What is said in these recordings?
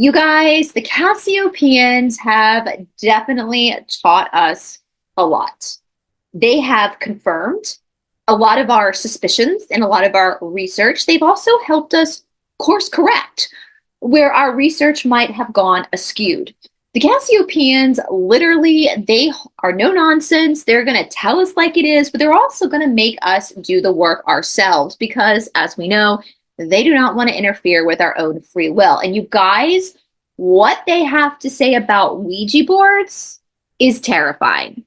You guys, the Cassiopeans have definitely taught us a lot. They have confirmed a lot of our suspicions and a lot of our research. They've also helped us course correct where our research might have gone askewed. The Cassiopeans, literally, they are no nonsense. They're going to tell us like it is, but they're also going to make us do the work ourselves because, as we know, they do not want to interfere with our own free will. And you guys, what they have to say about Ouija boards is terrifying.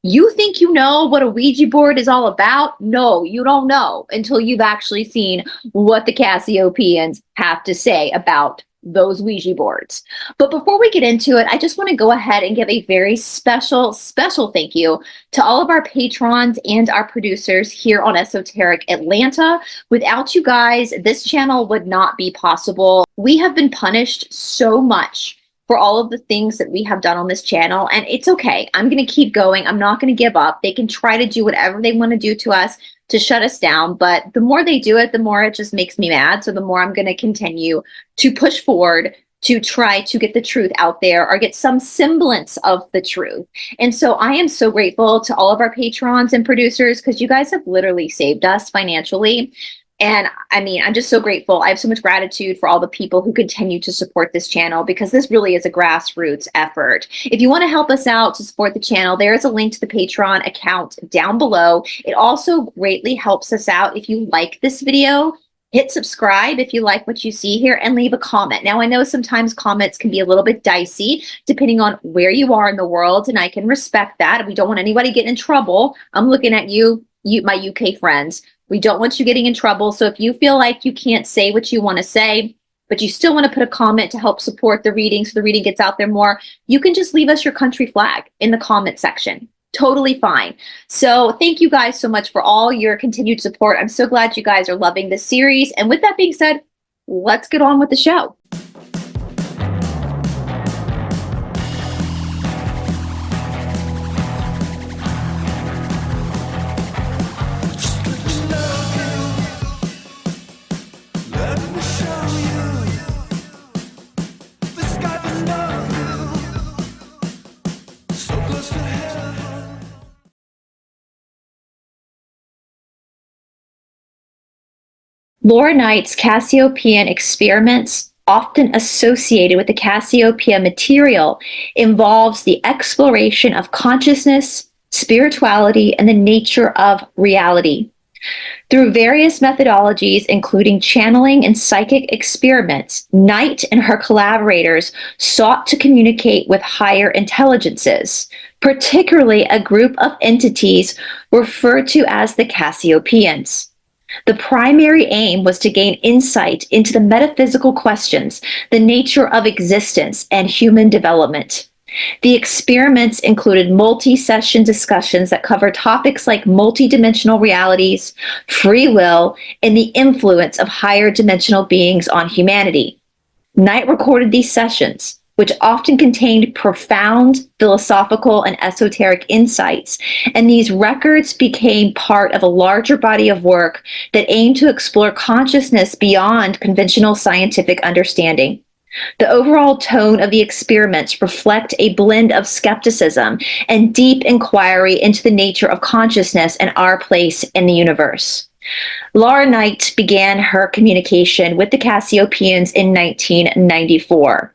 You think you know what a Ouija board is all about? No, you don't know until you've actually seen what the Cassiopeans have to say about those Ouija boards. But before we get into it, I just want to go ahead and give a very special thank you to all of our patrons and our producers here on Esoteric Atlanta. Without you guys, this channel would not be possible. We have been punished so much for all of the things that we have done on this channel, and it's okay. I'm going to keep going. I'm not going to give up. They can try to do whatever they want to do to us to shut us down, but the more they do it, the more it just makes me mad. So the more I'm going to continue to push forward to try to get the truth out there or get some semblance of the truth. And so I am so grateful to all of our patrons and producers because you guys have literally saved us financially. And I mean, I'm just so grateful. I have so much gratitude for all the people who continue to support this channel because this really is a grassroots effort. If you want to help us out to support the channel, there is a link to the Patreon account down below. It also greatly helps us out if you like this video. Hit subscribe if you like what you see here and leave a comment. Now, I know sometimes comments can be a little bit dicey depending on where you are in the world, and I can respect that. We don't want anybody getting in trouble. I'm looking at you, my UK friends. We don't want you getting in trouble. So if you feel like you can't say what you want to say, but you still want to put a comment to help support the reading so the reading gets out there more, you can just leave us your country flag in the comment section. Totally fine. So thank you guys so much for all your continued support. I'm so glad you guys are loving this series. And with that being said, let's get on with the show. Laura Knight's Cassiopean experiments, often associated with the Cassiopeia material, involves the exploration of consciousness, spirituality, and the nature of reality. Through various methodologies, including channeling and psychic experiments, Knight and her collaborators sought to communicate with higher intelligences, particularly a group of entities referred to as the Cassiopeans. The primary aim was to gain insight into the metaphysical questions, the nature of existence, and human development. The experiments included multi-session discussions that covered topics like multidimensional realities, free will, and the influence of higher dimensional beings on humanity. Knight recorded these sessions, which often contained profound philosophical and esoteric insights, and these records became part of a larger body of work that aimed to explore consciousness beyond conventional scientific understanding. The overall tone of the experiments reflect a blend of skepticism and deep inquiry into the nature of consciousness and our place in the universe. Laura Knight began her communication with the Cassiopeans in 1994.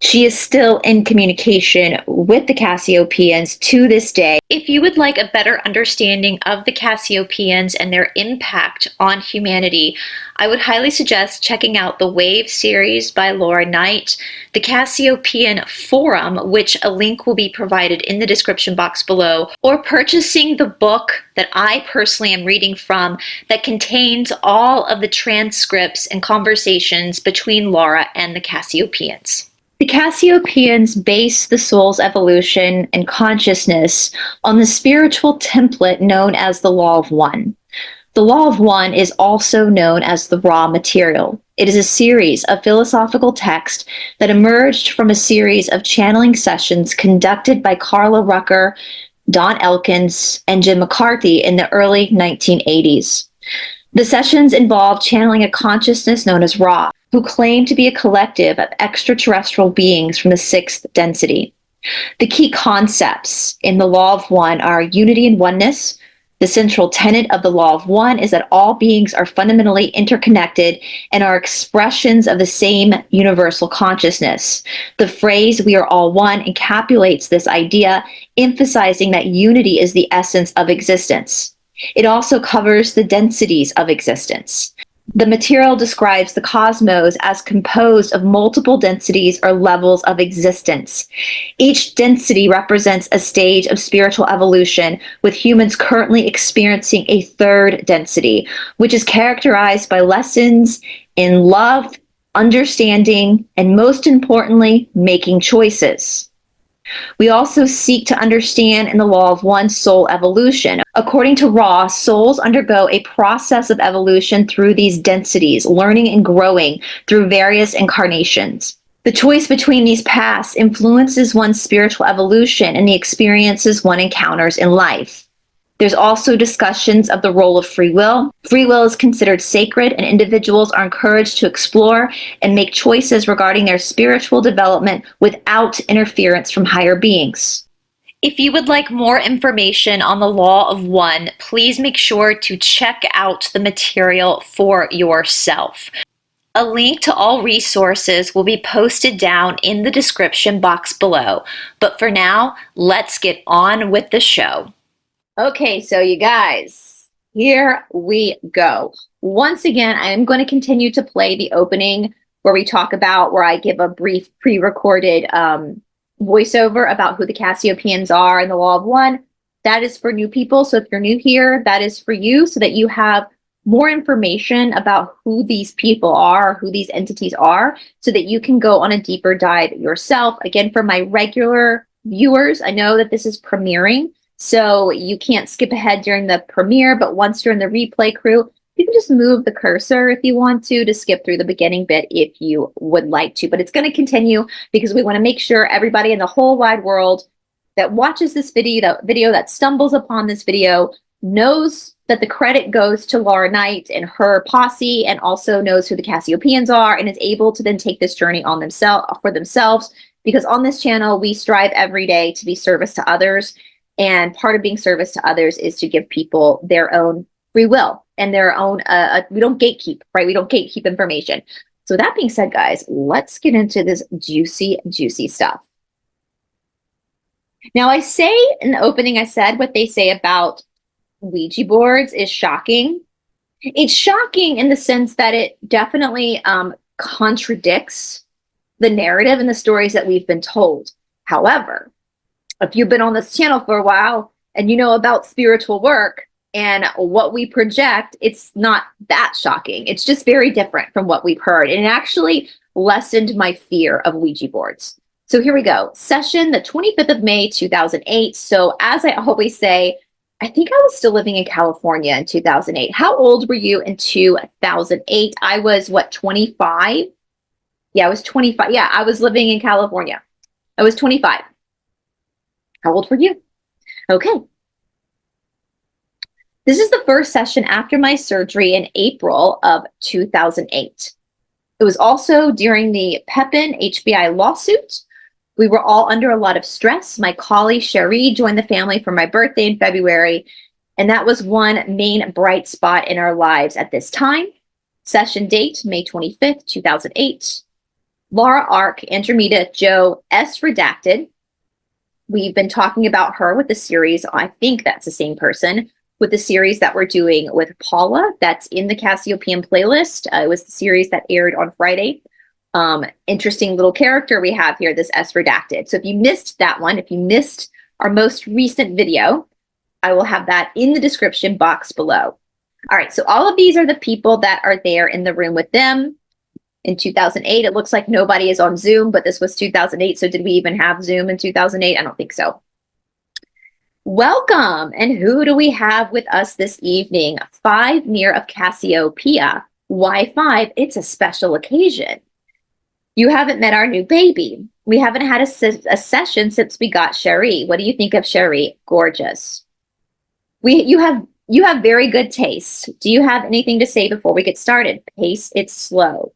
She is still in communication with the Cassiopeans to this day. If you would like a better understanding of the Cassiopeans and their impact on humanity, I would highly suggest checking out the Wave series by Laura Knight, the Cassiopean Forum, which a link will be provided in the description box below, or purchasing the book that I personally am reading from that contains all of the transcripts and conversations between Laura and the Cassiopeans. The Cassiopeans base the soul's evolution and consciousness on the spiritual template known as the Law of One. The Law of One is also known as the raw material. It is a series of philosophical texts that emerged from a series of channeling sessions conducted by Carla Rucker, Don Elkins, and Jim McCarthy in the early 1980s. The sessions involved channeling a consciousness known as Ra. who claim to be a collective of extraterrestrial beings from the sixth density. The key concepts in the Law of One are unity and oneness. The central tenet of the Law of One is that all beings are fundamentally interconnected and are expressions of the same universal consciousness. The phrase, "we are all one," encapsulates this idea, emphasizing that unity is the essence of existence. It also covers the densities of existence. The material describes the cosmos as composed of multiple densities or levels of existence. Each density represents a stage of spiritual evolution, with humans currently experiencing a third density, which is characterized by lessons in love, understanding, and most importantly, making choices. We also seek to understand in the Law of One soul evolution. According to Ra, souls undergo a process of evolution through these densities, learning and growing through various incarnations. The choice between these paths influences one's spiritual evolution and the experiences one encounters in life. There's also discussions of the role of free will. Free will is considered sacred, and individuals are encouraged to explore and make choices regarding their spiritual development without interference from higher beings. If you would like more information on the Law of One, please make sure to check out the material for yourself. A link to all resources will be posted down in the description box below. But for now, let's get on with the show. Okay, so you guys, here we go. Once again, I am going to continue to play the opening where I give a brief pre-recorded voiceover about who the Cassiopeans are in the Law of One. That is for new people. So if you're new here, that is for you so that you have more information about who these people are, who these entities are, so that you can go on a deeper dive yourself. Again, for my regular viewers, I know that this is premiering, so you can't skip ahead during the premiere, but once you're in the replay crew, you can just move the cursor if you want to skip through the beginning bit if you would like to. But it's going to continue because we want to make sure everybody in the whole wide world that watches this video, that stumbles upon this video, knows that the credit goes to Laura Knight and her posse, and also knows who the Cassiopeans are, and is able to then take this journey on themselves. Because on this channel, we strive every day to be service to others. And part of being service to others is to give people their own free will and their own, we don't gatekeep, right? We don't gatekeep information. So that being said, guys, let's get into this juicy, juicy stuff. Now, I say in the opening, I said what they say about Ouija boards is shocking. It's shocking in the sense that it definitely contradicts the narrative and the stories that we've been told. However, if you've been on this channel for a while and you know about spiritual work and what we project, it's not that shocking. It's just very different from what we've heard. And it actually lessened my fear of Ouija boards. So here we go. Session the 25th of May, 2008. So as I always say, I think I was still living in California in 2008. How old were you in 2008? I was, what, 25? Yeah, I was 25. Yeah, I was living in California. I was 25. How old were you? Okay. This is the first session after my surgery in April of 2008. It was also during the Pepin HBI lawsuit. We were all under a lot of stress. My colleague Cherie joined the family for my birthday in February, and that was one main bright spot in our lives at this time. Session date, May 25th, 2008. Laura Ark, Andromeda, Joe, S. Redacted. We've been talking about her with the series, I think that's the same person, with the series that we're doing with Paula. That's in the Cassiopean playlist. It was the series that aired on Friday. Interesting little character we have here, this S Redacted. So if you missed that one, if you missed our most recent video, I will have that in the description box below. All right, so all of these are the people that are there in the room with them. In 2008, it looks like nobody is on Zoom, but this was 2008. So did we even have Zoom in 2008? I don't think so. Welcome. And who do we have with us this evening? 5 Near of Cassiopeia. Why 5? It's a special occasion. You haven't met our new baby. We haven't had a session since we got Cherie. What do you think of Cherie? Gorgeous. You have very good taste. Do you have anything to say before we get started? Pace, it's slow.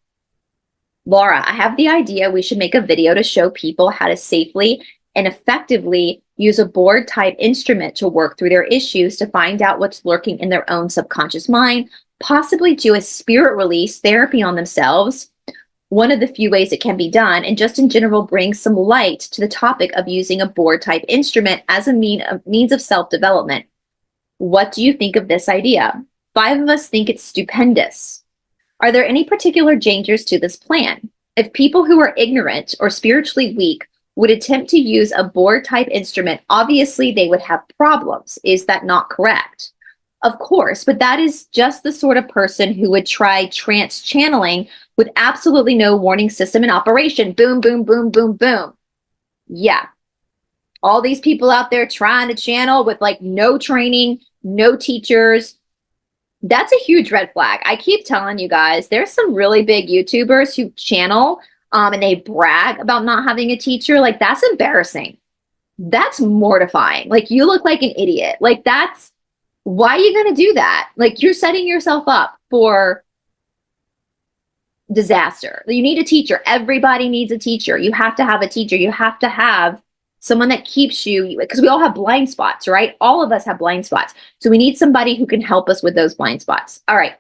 Laura, I have the idea we should make a video to show people how to safely and effectively use a board type instrument to work through their issues to find out what's lurking in their own subconscious mind, possibly do a spirit release therapy on themselves, one of the few ways it can be done, and just in general bring some light to the topic of using a board type instrument as a means of self-development. What do you think of this idea? 5 of us think it's stupendous. Are there any particular dangers to this plan? If people who are ignorant or spiritually weak would attempt to use a board type instrument, obviously they would have problems. Is that not correct? Of course, but that is just the sort of person who would try trance channeling with absolutely no warning system in operation. Boom, boom, boom, boom, boom. Yeah. All these people out there trying to channel with like no training, no teachers. That's a huge red flag. I keep telling you guys, there's some really big YouTubers who channel and they brag about not having a teacher. Like, that's embarrassing. That's mortifying. Like, you look like an idiot. Like, that's, why are you going to do that? Like, you're setting yourself up for disaster. You need a teacher. Everybody needs a teacher. You have to have a teacher. You have to have someone that keeps you, because we all have blind spots, right? All of us have blind spots. So we need somebody who can help us with those blind spots. All right.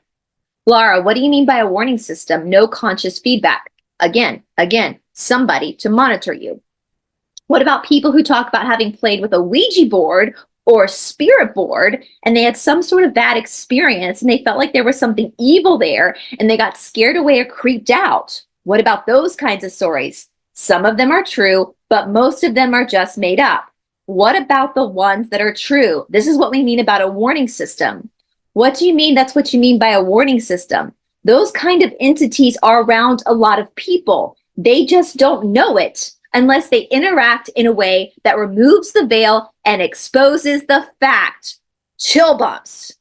Laura, what do you mean by a warning system? No conscious feedback. Again, somebody to monitor you. What about people who talk about having played with a Ouija board or spirit board and they had some sort of bad experience and they felt like there was something evil there and they got scared away or creeped out? What about those kinds of stories? Some of them are true, but most of them are just made up. What about the ones that are true? This is what we mean about a warning system. What do you mean? That's what you mean by a warning system. Those kind of entities are around a lot of people. They just don't know it unless they interact in a way that removes the veil and exposes the fact. Chill bumps.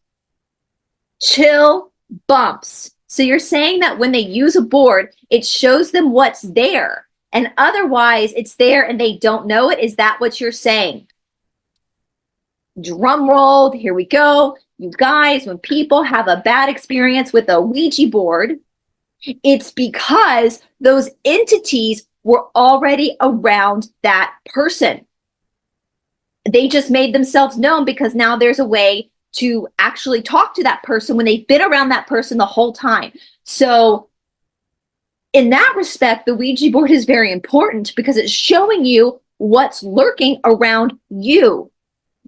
Chill bumps. So you're saying that when they use a board, it shows them what's there, and otherwise it's there and they don't know it? Is that what you're saying? Drum roll, here we go. You guys, when people have a bad experience with a Ouija board, it's because those entities were already around that person. They just made themselves known because now there's a way to actually talk to that person when they've been around that person the whole time. So in that respect, the Ouija board is very important because it's showing you what's lurking around you.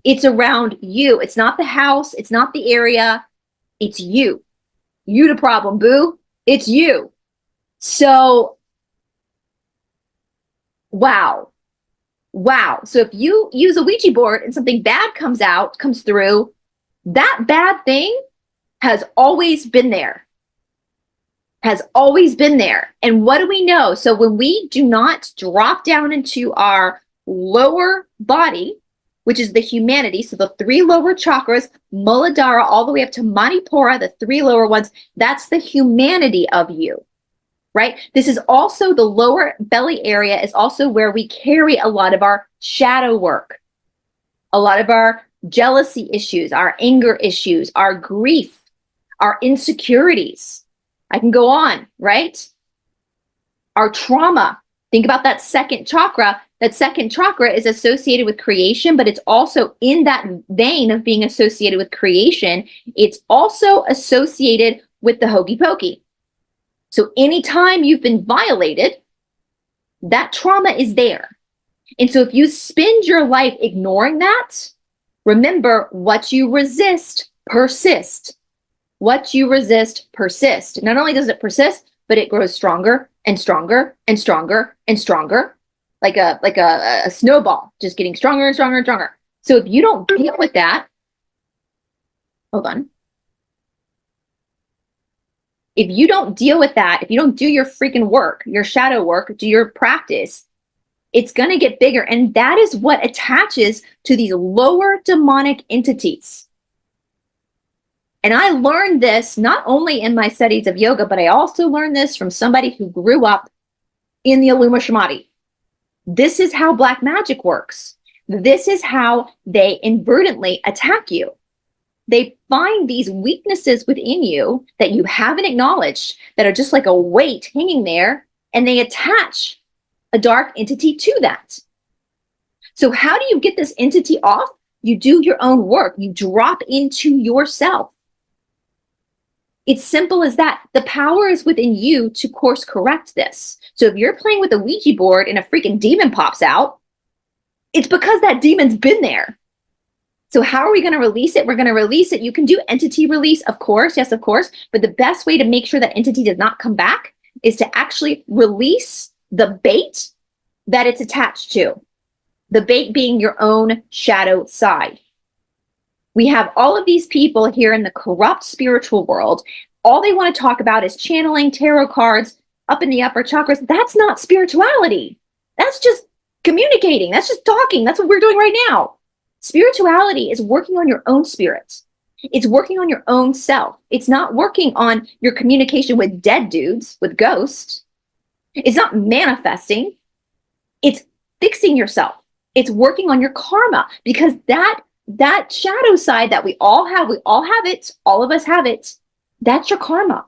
It's around you. It's not the house. It's not the area. It's you. You the problem, boo. It's you. So, wow. Wow. So if you use a Ouija board and something bad comes through, that bad thing has always been there. Has always been there. And what do we know? So when we do not drop down into our lower body, which is the humanity, so the 3 lower chakras, Muladhara, all the way up to Manipura, the 3 lower ones, that's the humanity of you, right? This is also the lower belly area is also where we carry a lot of our shadow work, a lot of our jealousy issues, our anger issues, our grief, our insecurities. I can go on, right? Our trauma. Think about that second chakra. That second chakra is associated with creation, but it's also in that vein of being associated with creation. It's also associated with the hokey pokey. So anytime you've been violated, that trauma is there. And so if you spend your life ignoring that, remember, what you resist persists. What you resist persists. Not only does it persist, but it grows stronger and stronger and stronger and stronger. Like a snowball, just getting stronger and stronger and stronger. So if you don't deal with that, hold on. If you don't deal with that, if you don't do your freaking work, your shadow work, do your practice, it's going to get bigger. And that is what attaches to these lower demonic entities. And I learned this not only in my studies of yoga, but I also learned this from somebody who grew up in the Illuminati. This is how black magic works. This is how they inadvertently attack you. They find these weaknesses within you that you haven't acknowledged that are just like a weight hanging there, and they attach a dark entity to that. So how do you get this entity off? You do your own work. You drop into yourself. It's simple as that. The power is within you to course correct this. So if you're playing with a Ouija board and a freaking demon pops out, it's because that demon's been there. So how are we going to release it? We're going to release it. You can do entity release, of course. Yes, of course. But the best way to make sure that entity does not come back is to actually release the bait that it's attached to. The bait being your own shadow side. We have all of these people here in the corrupt spiritual world. All they want to talk about is channeling, tarot cards, up in the upper chakras. That's not spirituality. That's just communicating. That's just talking. That's what we're doing right now. Spirituality is working on your own spirit. It's working on your own self. It's not working on your communication with dead dudes, with ghosts. It's not manifesting. It's fixing yourself. It's working on your karma, because that shadow side that we all have it, all of us have it, that's your karma.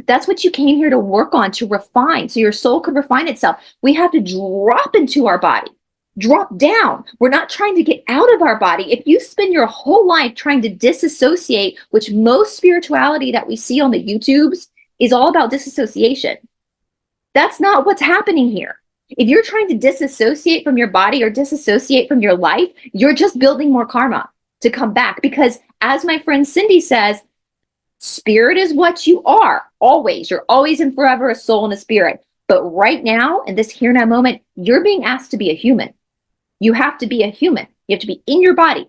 That's what you came here to work on, to refine, so your soul could refine itself. We have to drop into our body, drop down. We're not trying to get out of our body. If you spend your whole life trying to disassociate, which most spirituality that we see on the YouTubes is all about disassociation. That's not what's happening here. If you're trying to disassociate from your body or disassociate from your life, you're just building more karma to come back. Because as my friend Cindy says, spirit is what you are always. You're always and forever a soul and a spirit. But right now, in this here and now moment, you're being asked to be a human. You have to be a human. You have to be in your body.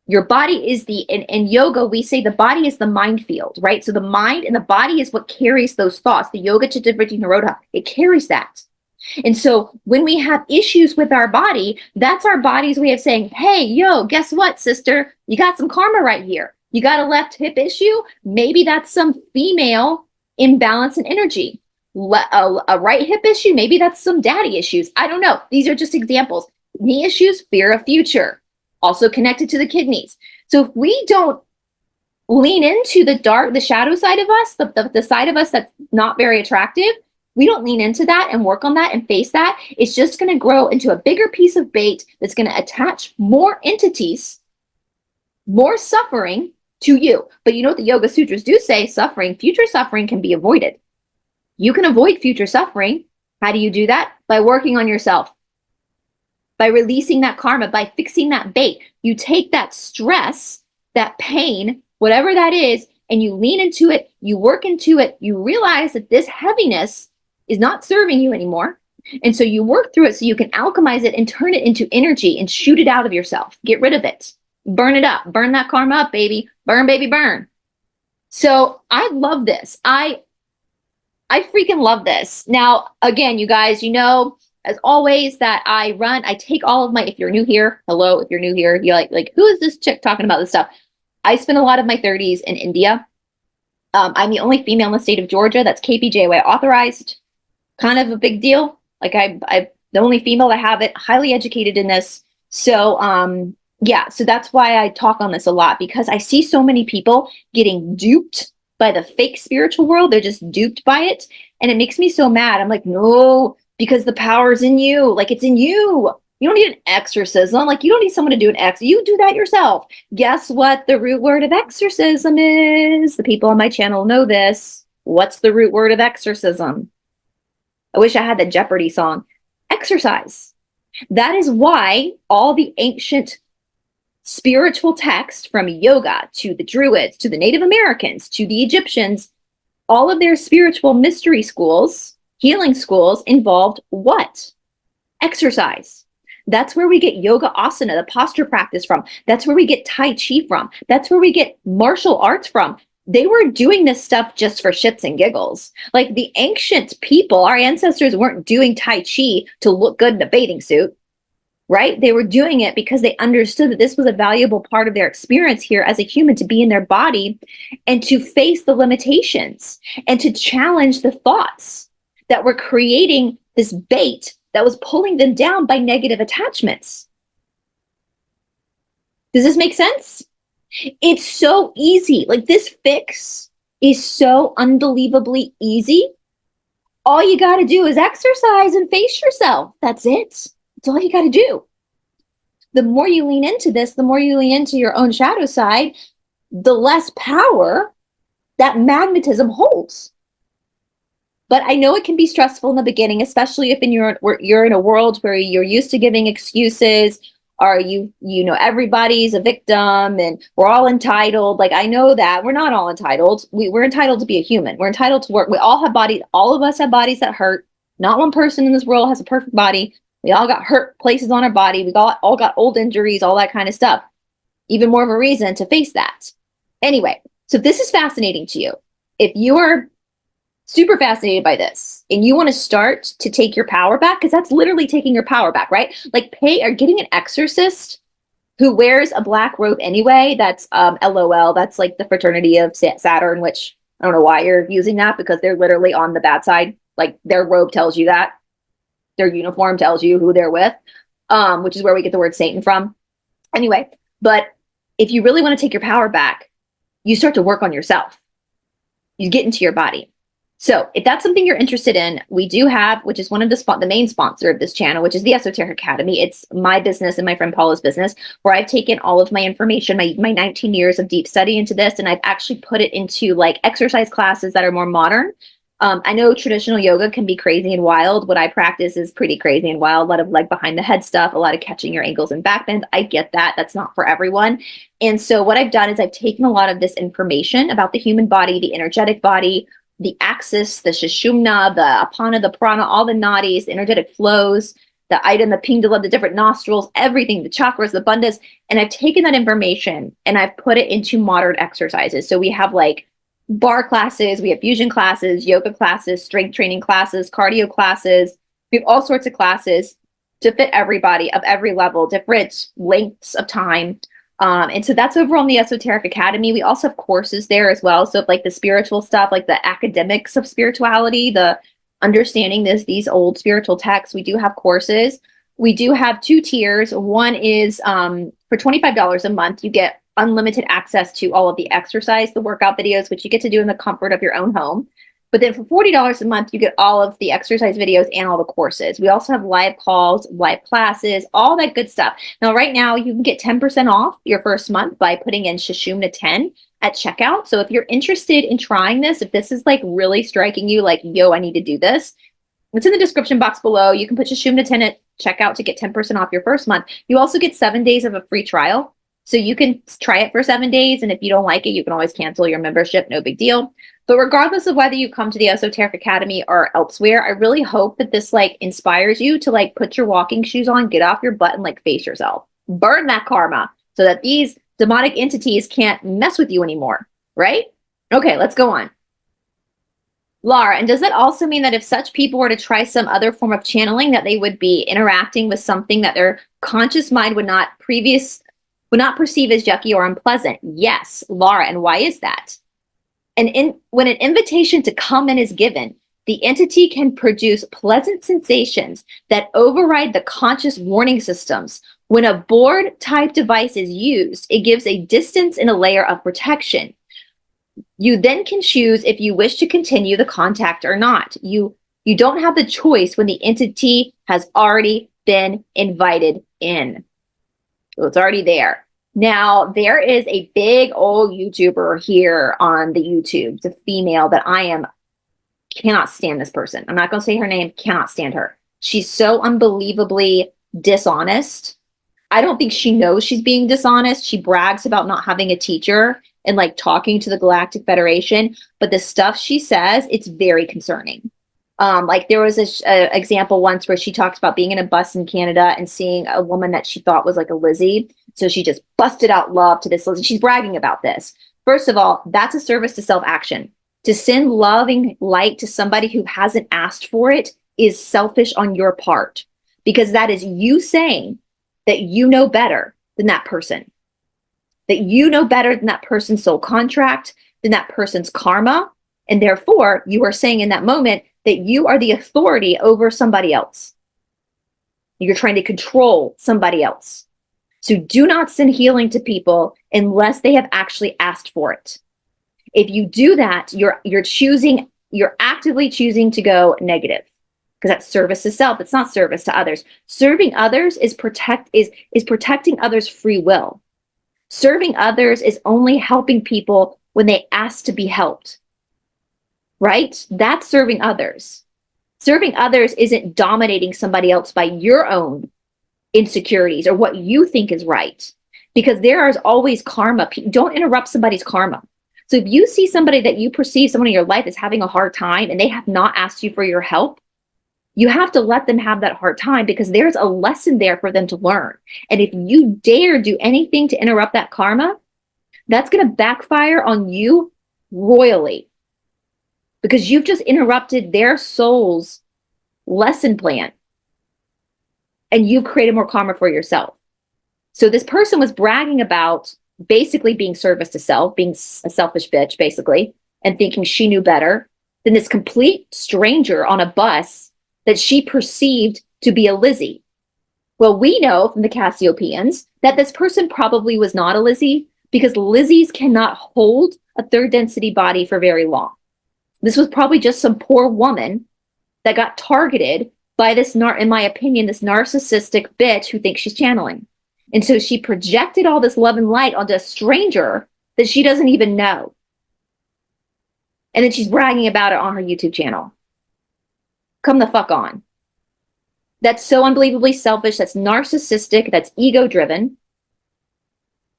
Your body is in yoga, we say the body is the mind field, right? So the mind and the body is what carries those thoughts. The yoga chitta vritti nirodha, it carries that. And so when we have issues with our body, that's our body's way of saying, hey, yo, guess what, sister? You got some karma right here. You got a left hip issue. Maybe that's some female imbalance in energy. A right hip issue. Maybe that's some daddy issues. I don't know. These are just examples. Knee issues, fear of future, also connected to the kidneys. So if we don't lean into the shadow side of us, the side of us that's not very attractive, we don't lean into that and work on that and face that, it's just going to grow into a bigger piece of bait that's going to attach more entities, more suffering to you. But you know what the Yoga Sutras do say? Future suffering can be avoided. You can avoid future suffering. How do you do that? By working on yourself, by releasing that karma, by fixing that bait. You take that stress, that pain, whatever that is, and you lean into it, you work into it, you realize that this heaviness is not serving you anymore. And so you work through it so you can alchemize it and turn it into energy and shoot it out of yourself. Get rid of it. Burn it up. Burn that karma up, baby. Burn, baby, burn. So I love this. I freaking love this. Now, again, you guys, you know, as always, that I take all of my, if you're new here, hello, if you're new here, you're like, who is this chick talking about this stuff? I spent a lot of my 30s in India. I'm the only female in the state of Georgia that's KPJY authorized. Kind of a big deal. Like I'm the only female to have it, highly educated in this. So yeah, so that's why I talk on this a lot, because I see so many people getting duped by the fake spiritual world. They're just duped by it. And it makes me so mad. I'm like, no, because the power's in you. Like, it's in you. You don't need an exorcism. Like, you don't need someone to do an you do that yourself. Guess what the root word of exorcism is? The people on my channel know this. What's the root word of exorcism? I wish I had the Jeopardy song. Exercise. That is why all the ancient spiritual texts, from yoga to the Druids to the Native Americans to the Egyptians, all of their spiritual mystery schools, healing schools, involved what? Exercise. That's where we get yoga asana, the posture practice, from. That's where we get Tai Chi from. That's where we get martial arts from. They were doing this stuff just for shits and giggles. Like, the ancient people, our ancestors weren't doing Tai Chi to look good in a bathing suit, right? They were doing it because they understood that this was a valuable part of their experience here as a human, to be in their body and to face the limitations and to challenge the thoughts that were creating this bait that was pulling them down by negative attachments. Does this make sense? It's so easy. Like, this fix is so unbelievably easy. all you got to do is exercise and face yourself. That's it. That's all you got to do. The more you lean into this, the more you lean into your own shadow side, the less power that magnetism holds. But I know it can be stressful in the beginning, especially if you're in a world where you're used to giving excuses, or you know everybody's a victim and we're all entitled. Like, I know that we're not all entitled. We're entitled to be a human. We're entitled to work. We all have bodies. All of us have bodies that hurt. Not one person in this world has a perfect body. We all got hurt places on our body. We all got old injuries, all that kind of stuff. Even more of a reason to face that. Anyway, so if this is fascinating to you, if you are super fascinated by this and you want to start to take your power back, because that's literally taking your power back, right? Like getting an exorcist who wears a black robe anyway. That's LOL. That's like the fraternity of Saturn, which I don't know why you're using that, because they're literally on the bad side. Like, their robe tells you that. Their uniform tells you who they're with, which is where we get the word Satan from. Anyway, but if you really want to take your power back, you start to work on yourself. You get into your body. So if that's something you're interested in, we do have, which is one of the main sponsor of this channel, which is the Esoteric Academy. It's my business and my friend Paula's business, where I've taken all of my information, my 19 years of deep study into this, and I've actually put it into like exercise classes that are more modern. I know traditional yoga can be crazy and wild. What I practice is pretty crazy and wild. A lot of like behind the head stuff, a lot of catching your ankles and back bends. I get that. That's not for everyone. And so what I've done is I've taken a lot of this information about the human body, the energetic body, the axis, the sushumna, the apana, the prana, all the nadis, the energetic flows, the ida, the pingala, the different nostrils, everything, the chakras, the bandhas. And I've taken that information and I've put it into modern exercises. So we have like bar classes, we have fusion classes, yoga classes, strength training classes, cardio classes. We have all sorts of classes to fit everybody of every level, different lengths of time. And so that's over on the Esoteric Academy. We also have courses there as well. So if like the spiritual stuff, like the academics of spirituality, the understanding these old spiritual texts, we do have courses. We do have 2 tiers. One is for $25 a month, you get unlimited access to all of the exercise, the workout videos, which you get to do in the comfort of your own home. But then for $40 a month, you get all of the exercise videos and all the courses. We also have live calls, live classes, all that good stuff. Now, right now, you can get 10% off your first month by putting in Shishumna 10 at checkout. So if you're interested in trying this, if this is like really striking you, like, yo, I need to do this, it's in the description box below. You can put Shishumna 10 at checkout to get 10% off your first month. You also get 7 days of a free trial. So you can try it for 7 days. And if you don't like it, you can always cancel your membership. No big deal. But regardless of whether you come to the Esoteric Academy or elsewhere, I really hope that this like inspires you to like put your walking shoes on, get off your butt, and like face yourself. Burn that karma so that these demonic entities can't mess with you anymore, right? Okay, let's go on. Laura, and does that also mean that if such people were to try some other form of channeling, that they would be interacting with something that their conscious mind would not perceive as yucky or unpleasant? Yes, Laura, and why is that? When an invitation to come in is given, the entity can produce pleasant sensations that override the conscious warning systems. When a board-type device is used, it gives a distance and a layer of protection. You then can choose if you wish to continue the contact or not. You don't have the choice when the entity has already been invited in. So it's already there. Now, there is a big old YouTuber here on the YouTube. It's a female that cannot stand this person. I'm not going to say her name, cannot stand her. She's so unbelievably dishonest. I don't think she knows she's being dishonest. She brags about not having a teacher and like talking to the Galactic Federation. But the stuff she says, it's very concerning. Like there was this example once where she talks about being in a bus in Canada and seeing a woman that she thought was like a Lizzie. So she just busted out love to this Lizzie. She's bragging about this. First of all, that's a service to self-action. To send loving light to somebody who hasn't asked for it is selfish on your part, because that is you saying that you know better than that person, that you know better than that person's soul contract, than that person's karma. And therefore, you are saying in that moment that you are the authority over somebody else. You're trying to control somebody else. So do not send healing to people unless they have actually asked for it. If you do that, you're choosing you're actively choosing to go negative, because that's service to self. It's not service to others. Serving others is protecting others' free will. Serving others is only helping people when they ask to be helped, right? That's serving others. Serving others isn't dominating somebody else by your own insecurities or what you think is right, because there is always karma. Don't interrupt somebody's karma. So if you see somebody that you perceive, someone in your life is having a hard time and they have not asked you for your help, you have to let them have that hard time, because there's a lesson there for them to learn. And if you dare do anything to interrupt that karma, that's going to backfire on you royally, because you've just interrupted their soul's lesson plan and you've created more karma for yourself. So this person was bragging about basically being service to self, being a selfish bitch, basically, and thinking she knew better than this complete stranger on a bus that she perceived to be a Lizzie. Well, we know from the Cassiopeans that this person probably was not a Lizzie, because Lizzies cannot hold a third density body for very long. This was probably just some poor woman that got targeted by this, in my opinion, this narcissistic bitch who thinks she's channeling. And so she projected all this love and light onto a stranger that she doesn't even know. And then she's bragging about it on her YouTube channel. Come the fuck on. That's so unbelievably selfish. That's narcissistic. That's ego-driven.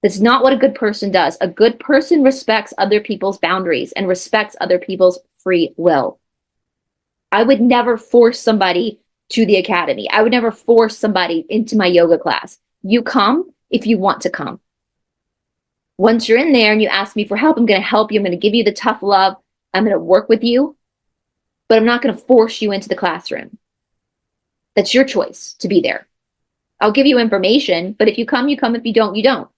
That's not what a good person does. A good person respects other people's boundaries and respects other people's free will. I would never force somebody to the academy. I would never force somebody into my yoga class. You come if you want to come. Once you're in there and you ask me for help, I'm going to help you. I'm going to give you the tough love. I'm going to work with you, but I'm not going to force you into the classroom. That's your choice to be there. I'll give you information, but if you come, you come. If you don't, you don't.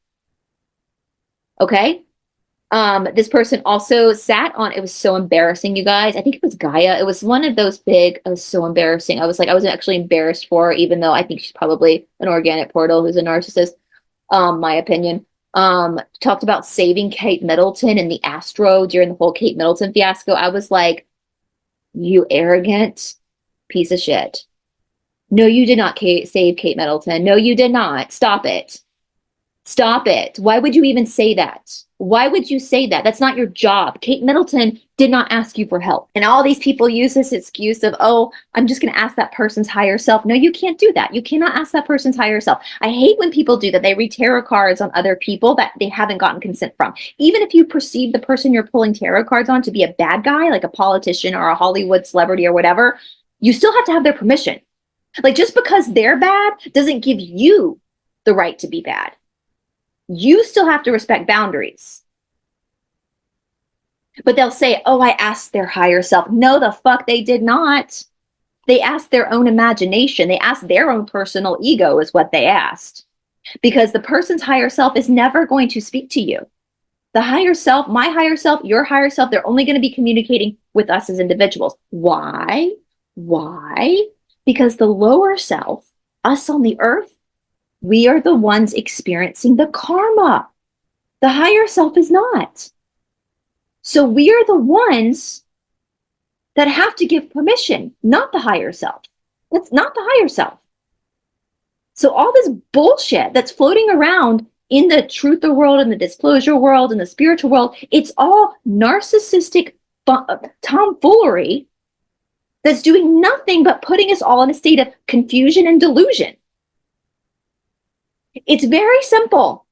Okay? This person also sat on, it was so embarrassing, you guys. I think it was Gaia. It was one of those big, it was so embarrassing. I was actually embarrassed for her, even though I think she's probably an organic portal who's a narcissist, my opinion. Talked about saving Kate Middleton in the Astro during the whole Kate Middleton fiasco. I was like, you arrogant piece of shit. No, you did not save Kate Middleton. No, you did not. Stop it. Stop it. Why would you even say that? Why would you say that? That's not your job. Kate Middleton did not ask you for help. And all these people use this excuse of, oh, I'm just going to ask that person's higher self. No, you can't do that. You cannot ask that person's higher self. I hate when people do that. They read tarot cards on other people that they haven't gotten consent from. Even if you perceive the person you're pulling tarot cards on to be a bad guy, like a politician or a Hollywood celebrity or whatever, you still have to have their permission. Like, just because they're bad doesn't give you the right to be bad. You still have to respect boundaries. But they'll say, oh, I asked their higher self. No, the fuck they did not. They asked their own imagination. They asked their own personal ego is what they asked. Because the person's higher self is never going to speak to you. The higher self, my higher self, your higher self, they're only going to be communicating with us as individuals. Why? Why? Because the lower self, us on the earth, we are the ones experiencing the karma. The higher self is not. So we are the ones that have to give permission, not the higher self. That's not the higher self. So all this bullshit that's floating around in the truther world, in the disclosure world, in the spiritual world, it's all narcissistic tomfoolery that's doing nothing but putting us all in a state of confusion and delusion. It's very simple.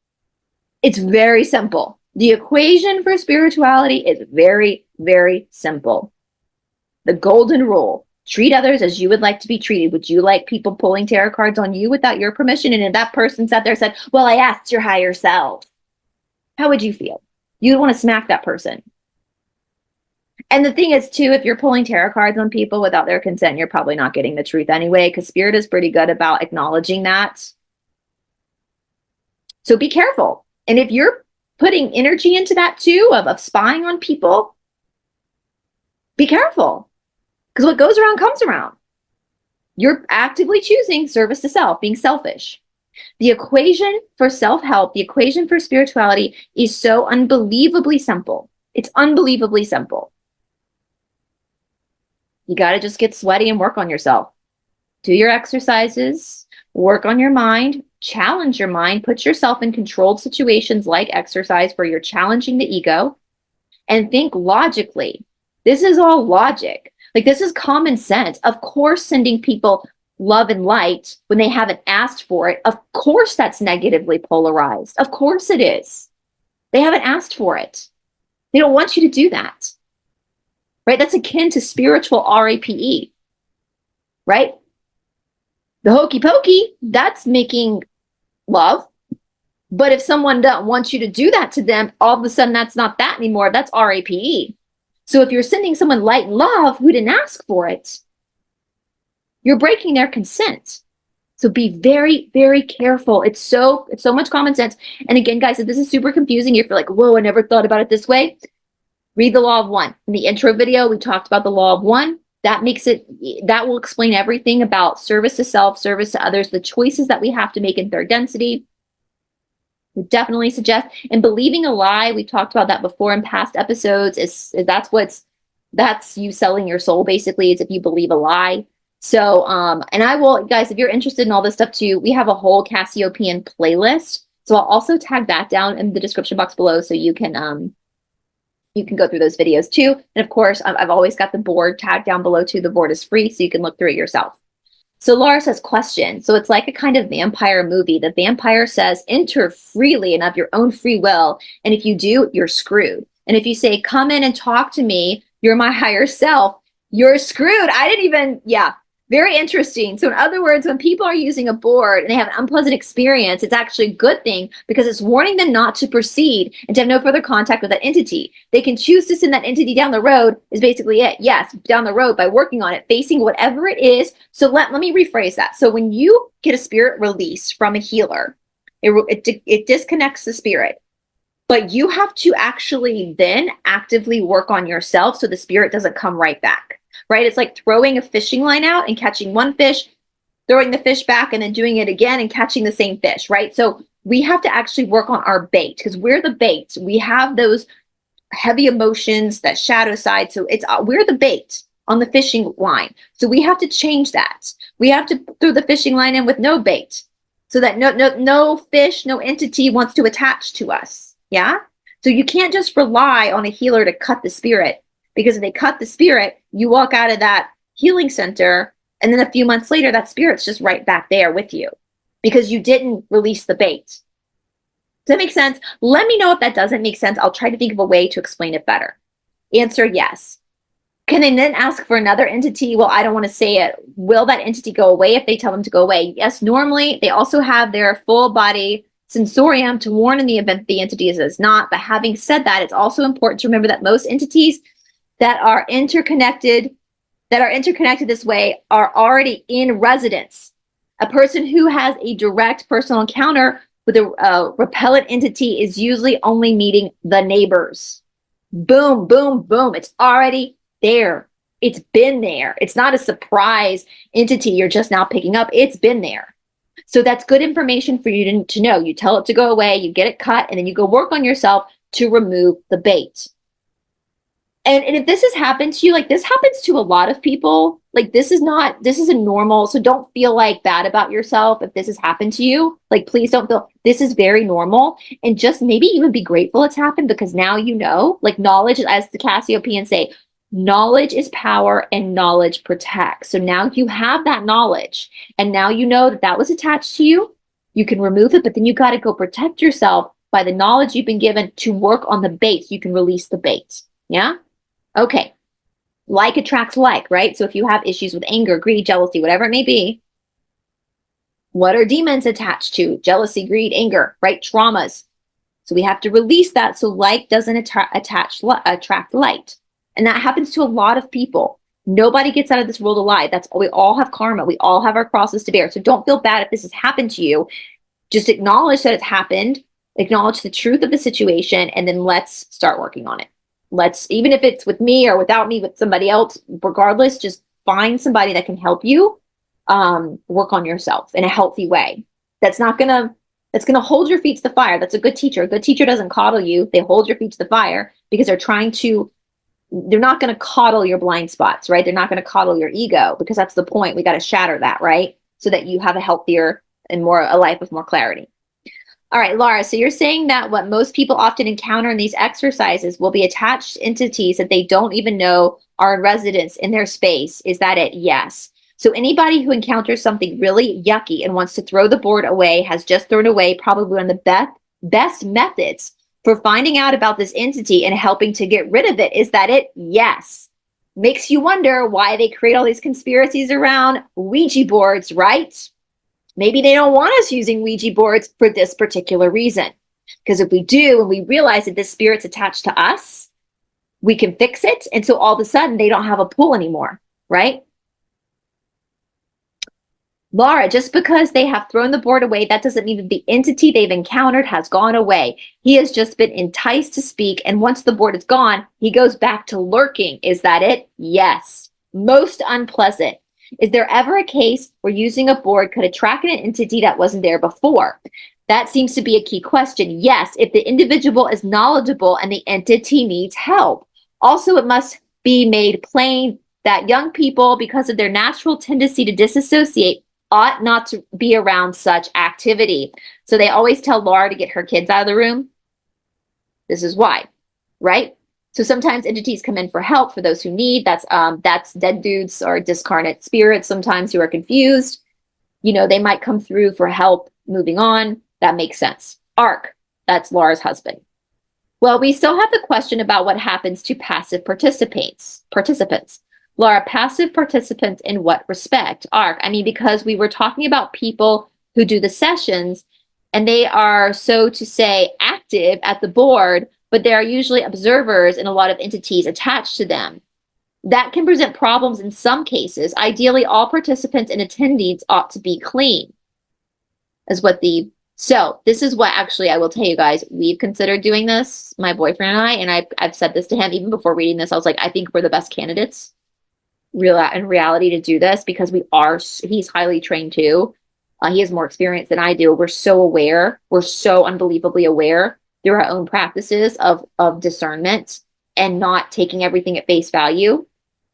It's very simple. The equation for spirituality is very, very simple. The golden rule: treat others as you would like to be treated. Would you like people pulling tarot cards on you without your permission? And if that person sat there and said, well, I asked your higher self, how would you feel? You'd want to smack that person. And the thing is, too, if you're pulling tarot cards on people without their consent, you're probably not getting the truth anyway, because Spirit is pretty good about acknowledging that. So be careful. And if you're putting energy into that too, of spying on people, be careful. Because what goes around comes around. You're actively choosing service to self, being selfish. The equation for self-help, the equation for spirituality is so unbelievably simple. It's unbelievably simple. You got to just get sweaty and work on yourself. Do your exercises, work on your mind, challenge your mind, put yourself in controlled situations like exercise where you're challenging the ego, and think logically. This is all logic. Like, this is common sense. Of course, sending people love and light when they haven't asked for it, of course that's negatively polarized. Of course it is. They haven't asked for it. They don't want you to do that. Right? That's akin to spiritual RAPE. Right? The hokey pokey, that's making love. But if someone doesn't want you to do that to them, all of a sudden that's not that anymore. That's RAPE. So if you're sending someone light and love who didn't ask for it, you're breaking their consent. So be very, very careful. It's so much common sense. And again, guys, if this is super confusing, if you're like, whoa, I never thought about it this way, read the law of one. In the intro video, we talked about the law of one. That will explain everything about service to self, service to others, the choices that we have to make in third density. We definitely suggest, and believing a lie, we talked about that before in past episodes, is that's you selling your soul, basically, is if you believe a lie. So, and I will, guys, if you're interested in all this stuff too, we have a whole Cassiopean playlist. So I'll also tag that down in the description box below so you can go through those videos too. And of course, I've always got the board tagged down below too. The board is free, so you can look through it yourself. So Laura says, question. So it's like a kind of vampire movie. The vampire says, enter freely and of your own free will. And if you do, you're screwed. And if you say, come in and talk to me, you're my higher self, you're screwed. Yeah, very interesting. So in other words, when people are using a board and they have an unpleasant experience, it's actually a good thing because it's warning them not to proceed and to have no further contact with that entity. They can choose to send that entity down the road is basically it. Yes, down the road by working on it, facing whatever it is. So let me rephrase that. So when you get a spirit release from a healer, it disconnects the spirit. But you have to actually then actively work on yourself so the spirit doesn't come right back, right? It's like throwing a fishing line out and catching one fish, throwing the fish back, and then doing it again and catching the same fish, right? So we have to actually work on our bait because we're the bait. We have those heavy emotions, that shadow side. So we're the bait on the fishing line. So we have to change that. We have to throw the fishing line in with no bait so that no fish, no entity wants to attach to us. Yeah. So you can't just rely on a healer to cut the spirit, because if they cut the spirit, you walk out of that healing center and then a few months later, that spirit's just right back there with you because you didn't release the bait. Does that make sense? Let me know if that doesn't make sense. I'll try to think of a way to explain it better. Answer, yes. Can they then ask for another entity? Well, I don't want to say it. Will that entity go away if they tell them to go away? Yes, normally they also have their full body sensorium to warn in the event the entity is not. But having said that, it's also important to remember that most entities that are interconnected this way are already in residence. A person who has a direct personal encounter with a repellent entity is usually only meeting the neighbors. Boom, boom, boom. It's already there. It's been there. It's not a surprise entity you're just now picking up. It's been there. So that's good information for you to know. You tell it to go away, you get it cut, and then you go work on yourself to remove the bait. And if this has happened to you, like this happens to a lot of people, like this is a normal, so don't feel like bad about yourself if this has happened to you. Like, please don't feel, this is very normal, and just maybe even be grateful it's happened because now you know, like knowledge, as the Cassiopeans say, knowledge is power and knowledge protects. So now you have that knowledge and now you know that that was attached to you. You can remove it, but then you got to go protect yourself by the knowledge you've been given to work on the bait. So you can release the bait. Yeah. Okay. Like attracts like, right? So if you have issues with anger, greed, jealousy, whatever it may be, what are demons attached to? Jealousy, greed, anger, right? Traumas. So we have to release that so like doesn't attract light. And that happens to a lot of people. Nobody gets out of this world alive. We all have karma. We all have our crosses to bear. So don't feel bad if this has happened to you. Just acknowledge that it's happened. Acknowledge the truth of the situation. And then let's start working on it. Even if it's with me or without me, with somebody else, regardless, just find somebody that can help you work on yourself in a healthy way. That's going to hold your feet to the fire. That's a good teacher. A good teacher doesn't coddle you. They hold your feet to the fire because they're trying to they're not going to coddle your blind spots, right? They're not going to coddle your ego, because that's the point. We got to shatter that, right? So that you have a healthier and a life with more clarity. All right, Laura, so you're saying that what most people often encounter in these exercises will be attached entities that they don't even know are in residence in their space. Is that it? Yes. So anybody who encounters something really yucky and wants to throw the board away has just thrown away probably one of the best methods for finding out about this entity and helping to get rid of it. Is that it? Yes. Makes you wonder why they create all these conspiracies around Ouija boards, right? Maybe they don't want us using Ouija boards for this particular reason. Because if we do, and we realize that this spirit's attached to us, we can fix it. And so all of a sudden, they don't have a pull anymore, right? Laura, just because they have thrown the board away, that doesn't mean that the entity they've encountered has gone away. He has just been enticed to speak, and once the board is gone, he goes back to lurking. Is that it? Yes. Most unpleasant. Is there ever a case where using a board could attract an entity that wasn't there before? That seems to be a key question. Yes, if the individual is knowledgeable and the entity needs help. Also, it must be made plain that young people, because of their natural tendency to disassociate, ought not to be around such activity. So they always tell Laura to get her kids out of the room. This is why, right? So sometimes entities come in for help for those who need. That's dead dudes or discarnate spirits sometimes who are confused. You know, they might come through for help moving on. That makes sense. Ark, that's Laura's husband. Well, we still have the question about what happens to passive participants. Laura, passive participants in what respect? Ark, I mean, because we were talking about people who do the sessions and they are, so to say, active at the board, but there are usually observers and a lot of entities attached to them. That can present problems in some cases. Ideally, all participants and attendees ought to be clean. So this is what actually I will tell you guys, we've considered doing this, my boyfriend and I've said this to him even before reading this. I was like, I think we're the best candidates in reality to do this, because he's highly trained too. He has more experience than I do. We're so aware. We're so unbelievably aware through our own practices of discernment and not taking everything at face value,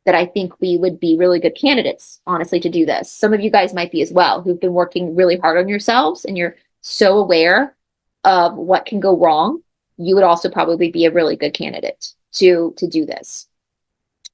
that I think we would be really good candidates, honestly, to do this. Some of you guys might be as well, who've been working really hard on yourselves and you're so aware of what can go wrong. You would also probably be a really good candidate to do this.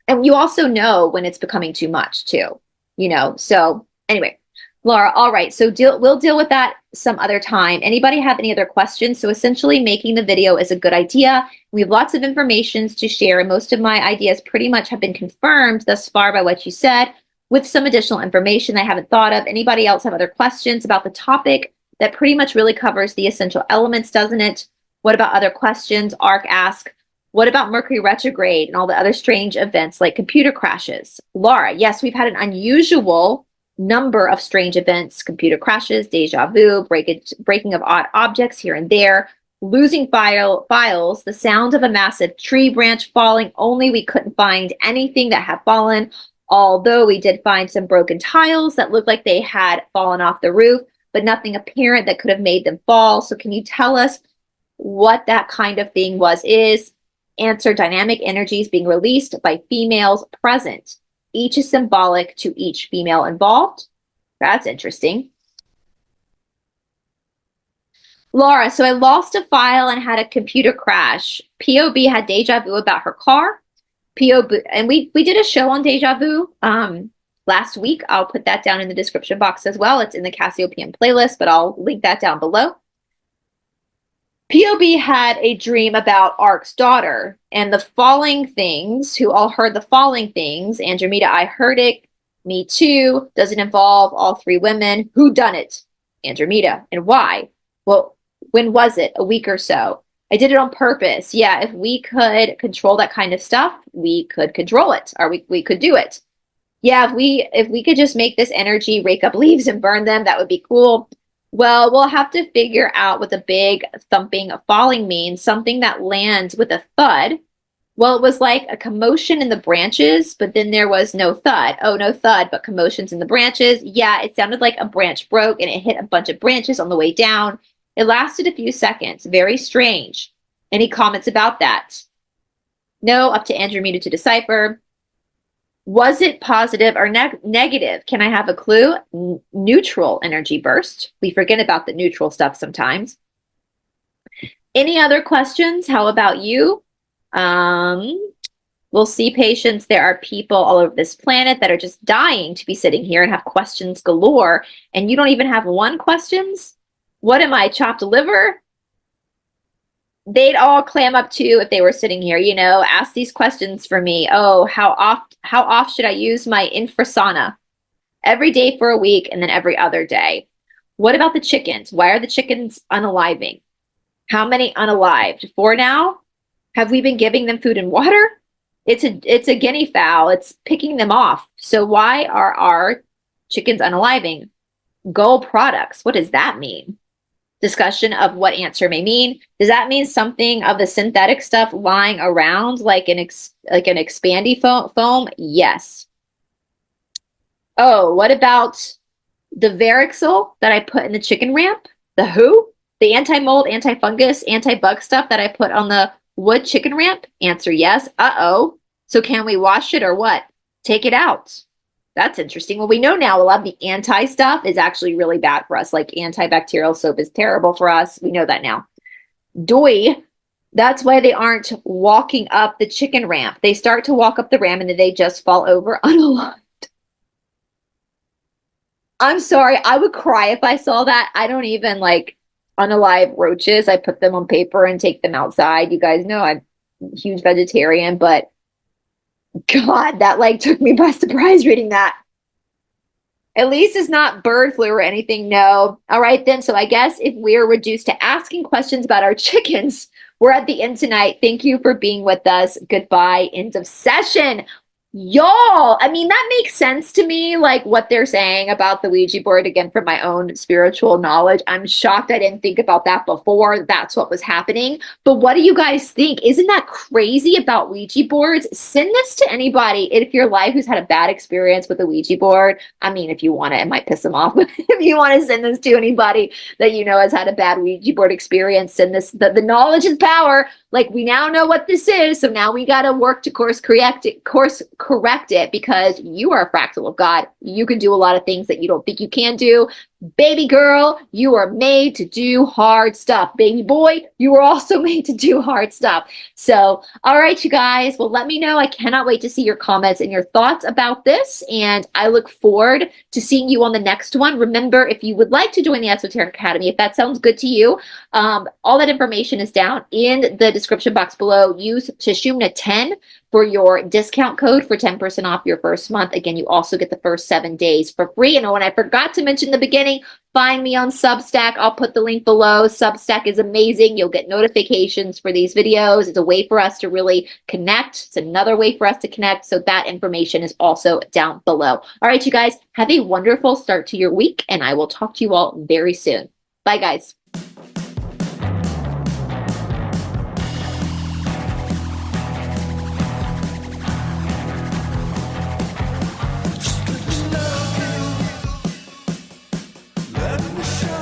And you also know when it's becoming too much too, you know? So anyway, Laura, all right. So we'll deal with that some other time. Anybody have any other questions? So essentially making the video is a good idea. We have lots of information to share, and most of my ideas pretty much have been confirmed thus far by what you said, with some additional information I haven't thought of. Anybody else have other questions about the topic? That pretty much really covers the essential elements, doesn't it? What about other questions? Ark asked, what about Mercury retrograde and all the other strange events like computer crashes? Laura, yes, we've had an unusual number of strange events: computer crashes, deja vu, breaking of odd objects here and there, losing files, the sound of a massive tree branch falling, only we couldn't find anything that had fallen, although we did find some broken tiles that looked like they had fallen off the roof, but nothing apparent that could have made them fall. So can you tell us what that kind of thing is? Answer: dynamic energies being released by females present. Each is symbolic to each female involved. That's interesting. Laura, so I lost a file and had a computer crash. POB had deja vu about her car. POB, and we did a show on deja vu last week. I'll put that down in the description box as well. It's in the Cassiopean playlist, but I'll link that down below. POB had a dream about Ark's daughter and the falling things, who all heard the falling things. Andromeda, I heard it. Me too. Does it involve all three women? Who done it? Andromeda. And why? Well, when was it? A week or so. I did it on purpose. Yeah, if we could control that kind of stuff, we could control it, or we could do it. Yeah, if we could just make this energy rake up leaves and burn them, that would be cool. Well, we'll have to figure out what the big thumping falling means. Something that lands with a thud. Well, it was like a commotion in the branches, but then there was no thud. Oh, no thud, but commotions in the branches. Yeah, it sounded like a branch broke and it hit a bunch of branches on the way down. It lasted a few seconds. Very strange. Any comments about that? No, up to Andromeda to decipher. Was it positive or negative? Can I have a clue? Neutral energy burst. We forget about the neutral stuff sometimes. Any other questions? How about you? We'll see, patients. There are people all over this planet that are just dying to be sitting here and have questions galore, and you don't even have one questions? What am I, chopped liver? They'd all clam up too if they were sitting here, you know, ask these questions for me. Oh, how oft should I use my infrasauna? Every day for a week and then every other day. What about the chickens? Why are the chickens unaliving? How many unalived? 4 now? Have we been giving them food and water? It's a guinea fowl. It's picking them off. So why are our chickens unaliving? Goal products. What does that mean? Discussion of what answer may mean. Does that mean something of the synthetic stuff lying around like an expandy foam? Yes. Oh, what about the Varixil that I put in the chicken ramp? The who? The anti-mold, anti-fungus, anti-bug stuff that I put on the wood chicken ramp? Answer yes. Uh-oh. So can we wash it or what? Take it out. That's interesting. Well, we know now a lot of the anti stuff is actually really bad for us. Like antibacterial soap is terrible for us. We know that now. Doi, that's why they aren't walking up the chicken ramp. They start to walk up the ramp and then they just fall over unalived. I'm sorry. I would cry if I saw that. I don't even like unalive roaches. I put them on paper and take them outside. You guys know I'm a huge vegetarian, but God, that like took me by surprise reading that. At least it's not bird flu or anything. No. All right, then. So I guess if we're reduced to asking questions about our chickens, we're at the end tonight. Thank you for being with us. Goodbye. End of session. Y'all, I mean, that makes sense to me, like what they're saying about the Ouija board, again, from my own spiritual knowledge. I'm shocked I didn't think about that before. That's what was happening. But what do you guys think? Isn't that crazy about Ouija boards? Send this to anybody if your life who's had a bad experience with a Ouija board. I mean, if you want it might piss them off. But if you want to send this to anybody that you know has had a bad Ouija board experience, send this. The knowledge is power. Like, we now know what this is, so now we got to work to course correct it because you are a fractal of God. You can do a lot of things that you don't think you can do. Baby girl, you are made to do hard stuff. Baby boy, you are also made to do hard stuff. So, all right, you guys. Well, let me know. I cannot wait to see your comments and your thoughts about this. And I look forward to seeing you on the next one. Remember, if you would like to join the Esoteric Academy, if that sounds good to you, all that information is down in the description box below. Use Tashumna10 for your discount code for 10% off your first month. Again, you also get the first 7 days for free. And when I forgot to mention in the beginning, find me on Substack. I'll put the link below. Substack is amazing. You'll get notifications for these videos. It's a way for us to really connect. It's another way for us to connect. So that information is also down below. All right, you guys, have a wonderful start to your week, and I will talk to you all very soon. Bye, guys. Let me show